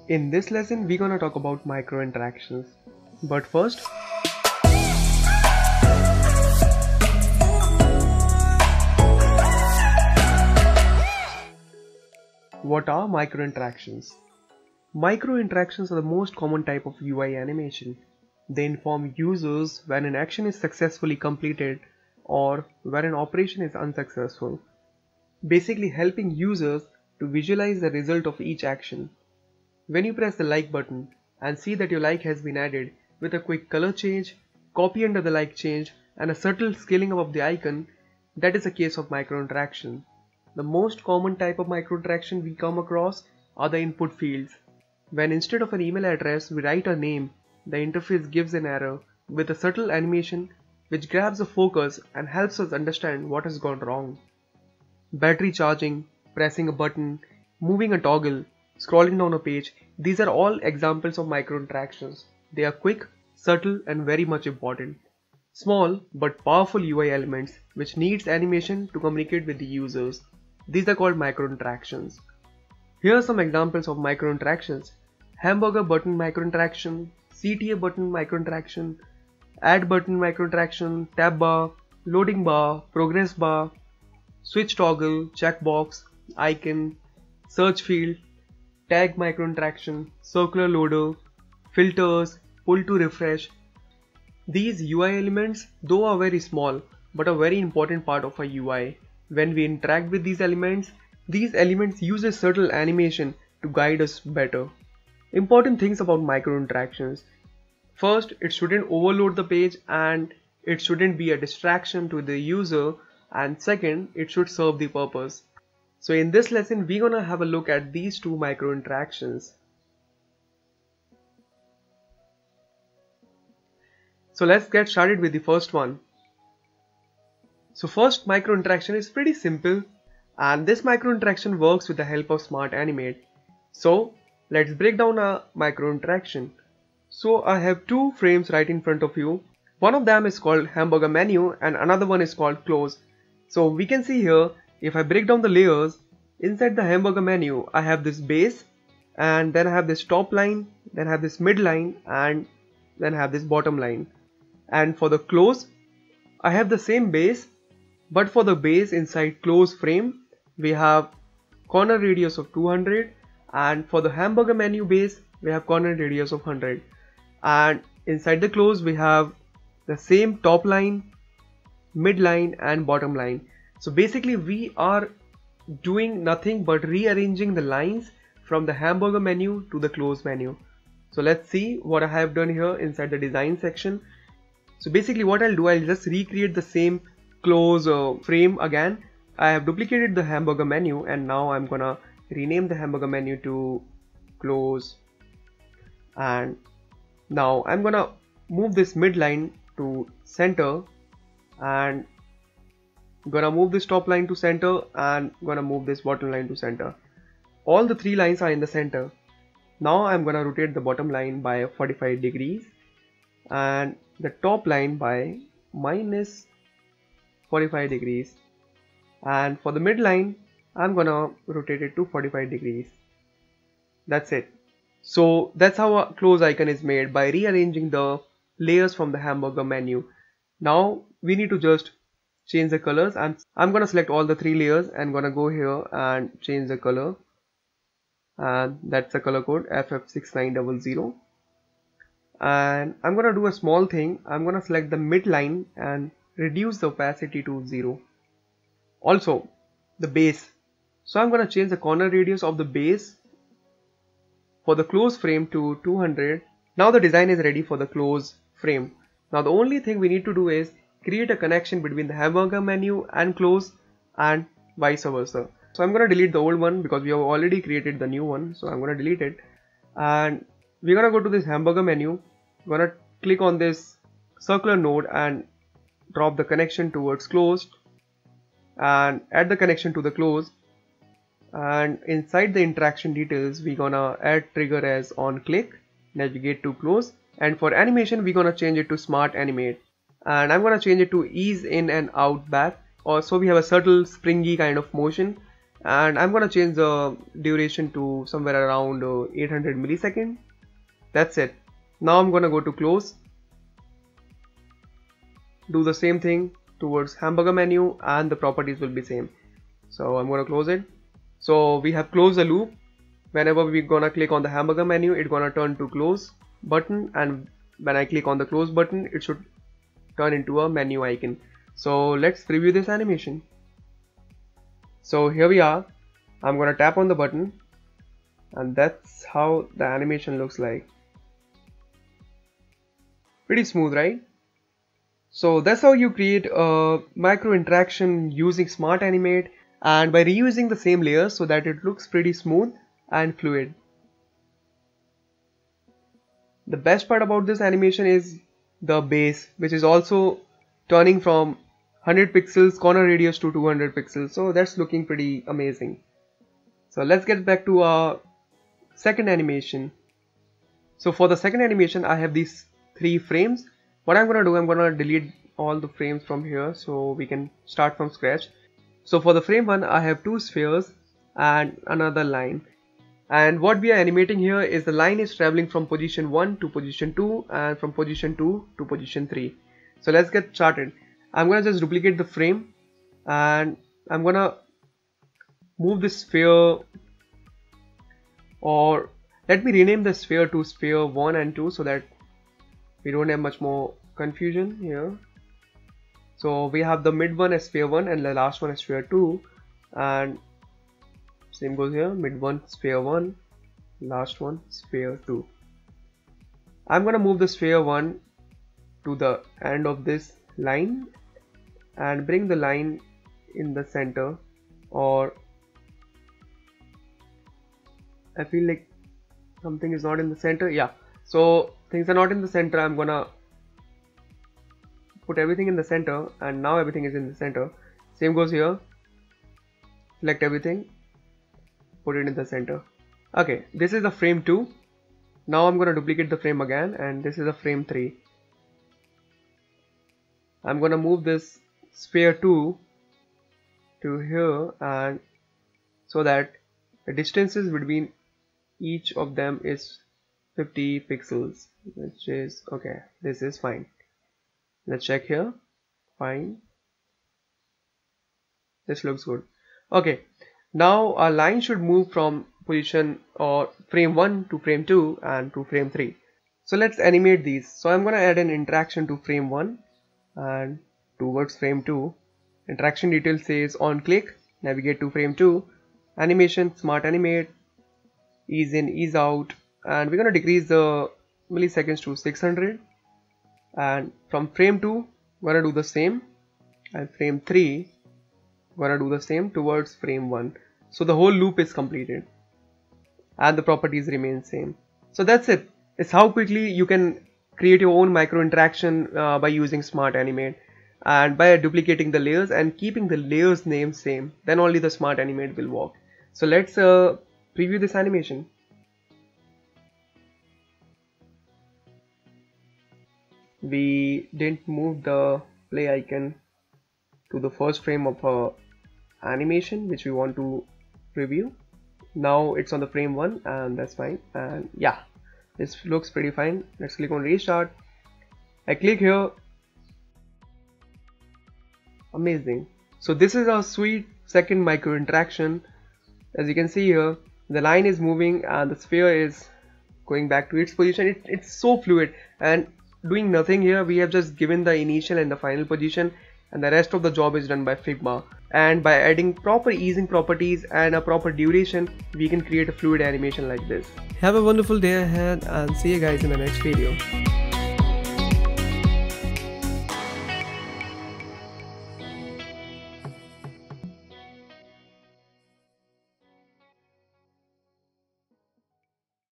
In this lesson, we're gonna talk about micro interactions. But first, what are micro interactions? Micro interactions are the most common type of UI animation. They inform users when an action is successfully completed or when an operation is unsuccessful, basically helping users to visualize the result of each action. When you press the like button and see that your like has been added with a quick color change, copy under the like change, and a subtle scaling up of the icon, that is a case of micro interaction. The most common type of micro interaction we come across are the input fields. When instead of an email address we write a name, the interface gives an error with a subtle animation which grabs the focus and helps us understand what has gone wrong. Battery charging, pressing a button, moving a toggle, scrolling down a page, these are all examples of micro interactions. They are quick, subtle, and very much important. Small but powerful UI elements which needs animation to communicate with the users. These are called micro interactions. Here are some examples of micro interactions. Hamburger button micro interaction, CTA button micro interaction, add button micro interaction, tab bar, loading bar, progress bar, switch toggle, checkbox, icon, search field, tag micro interaction, circular loader, filters, pull to refresh. These UI elements though are very small but a very important part of a UI. When we interact with these elements use a subtle animation to guide us better. Important things about micro interactions. First, it shouldn't overload the page and it shouldn't be a distraction to the user, and second, it should serve the purpose. So in this lesson we're gonna have a look at these two micro interactions. So let's get started with the first one. So first micro interaction is pretty simple, and this micro interaction works with the help of Smart Animate. So let's break down a micro interaction. So I have two frames right in front of you. One of them is called hamburger menu and another one is called close. So we can see here, if I break down the layers, inside the hamburger menu I have this base, and then I have this top line, then I have this mid line, and then I have this bottom line. And for the close I have the same base, but for the base inside close frame we have corner radius of 200, and for the hamburger menu base we have corner radius of 100, and inside the close we have the same top line, mid line, and bottom line. So basically we are doing nothing but rearranging the lines from the hamburger menu to the close menu. So let's see what I have done here inside the design section. So basically what I'll do, I'll just recreate the same close frame again. I have duplicated the hamburger menu and now I'm gonna rename the hamburger menu to close, and now I'm gonna move this midline to center and gonna move this top line to center and gonna move this bottom line to center. All the three lines are in the center. Now I'm gonna rotate the bottom line by 45 degrees and the top line by minus 45 degrees, and for the midline I'm gonna rotate it to 45 degrees. That's it. So that's how a close icon is made, by rearranging the layers from the hamburger menu. Now we need to just change the colors, and I'm gonna select all the three layers and gonna go here and change the color, and that's the color code FF6900. And I'm gonna do a small thing. I'm gonna select the midline and reduce the opacity to 0. Also the base, so I'm gonna change the corner radius of the base for the close frame to 200. Now the design is ready for the close frame. Now the only thing we need to do is create a connection between the hamburger menu and close, and vice versa. So I'm gonna delete the old one because we have already created the new one, so I'm gonna delete it, and we're gonna go to this hamburger menu, gonna click on this circular node and drop the connection towards closed and add the connection to the close, and inside the interaction details we're gonna add trigger as on click, navigate to close, and for animation we're gonna change it to Smart Animate, and I'm gonna change it to ease in and out back, or so we have a subtle springy kind of motion, and I'm gonna change the duration to somewhere around 800 milliseconds. That's it. Now I'm gonna go to close, do the same thing towards hamburger menu, and the properties will be same. So I'm gonna close it. So we have closed the loop. Whenever we're gonna click on the hamburger menu, it's gonna turn to close button, and when I click on the close button, it should turn into a menu icon. So let's preview this animation. So here we are. I'm gonna tap on the button, and that's how the animation looks like. Pretty smooth, right? So that's how you create a micro interaction using Smart Animate, and by reusing the same layers so that it looks pretty smooth and fluid. The best part about this animation is the base, which is also turning from 100 pixels corner radius to 200 pixels. So that's looking pretty amazing. So let's get back to our second animation. So for the second animation, I have these 3 frames. What I'm gonna do, I'm gonna delete all the frames from here so we can start from scratch. So for the frame 1, I have 2 spheres and another line. And what we are animating here is the line is traveling from position 1 to position 2 and from position 2 to position 3. So let's get started. I'm gonna just duplicate the frame and I'm gonna move this sphere, or let me rename the sphere to sphere 1 and 2 so that we don't have much more confusion here. So we have the mid one as sphere 1 and the last one as sphere 2, and same goes here, mid one sphere 1, last one sphere 2. I'm gonna move the sphere 1 to the end of this line and bring the line in the center, or I feel like something is not in the center. Yeah, so things are not in the center. I'm gonna put everything in the center, and now everything is in the center. Same goes here, select everything, put it in the center. Okay, this is the frame 2. Now I'm gonna duplicate the frame again, and this is the frame 3. I'm gonna move this sphere 2 to here, and so that the distances between each of them is 50 pixels, which is okay. This is fine. Let's check here. Fine. This looks good. Okay, now our line should move from position or frame 1 to frame 2 and to frame 3. So let's animate these. So I'm gonna add an interaction to frame 1 and towards frame 2. Interaction detail says on click, navigate to frame 2, animation, smart animate, ease in, ease out, and we're gonna decrease the milliseconds to 600. And from frame 2, we're gonna do the same, and frame 3, we're gonna do the same towards frame 1. So the whole loop is completed, and the properties remain same. So that's it. It's how quickly you can create your own micro interaction by using Smart Animate, and by duplicating the layers and keeping the layers name same. Then only the Smart Animate will work. So let's preview this animation. We didn't move the play icon to the first frame of our animation which we want to preview. Now it's on the frame 1, and that's fine. And yeah, this looks pretty fine. Let's click on restart. I click here. Amazing. So this is our sweet second micro interaction. As you can see here, the line is moving and the sphere is going back to its position. It's so fluid, and doing nothing here. We have just given the initial and the final position, and the rest of the job is done by Figma. And by adding proper easing properties and a proper duration, we can create a fluid animation like this. Have a wonderful day ahead, and see you guys in the next video.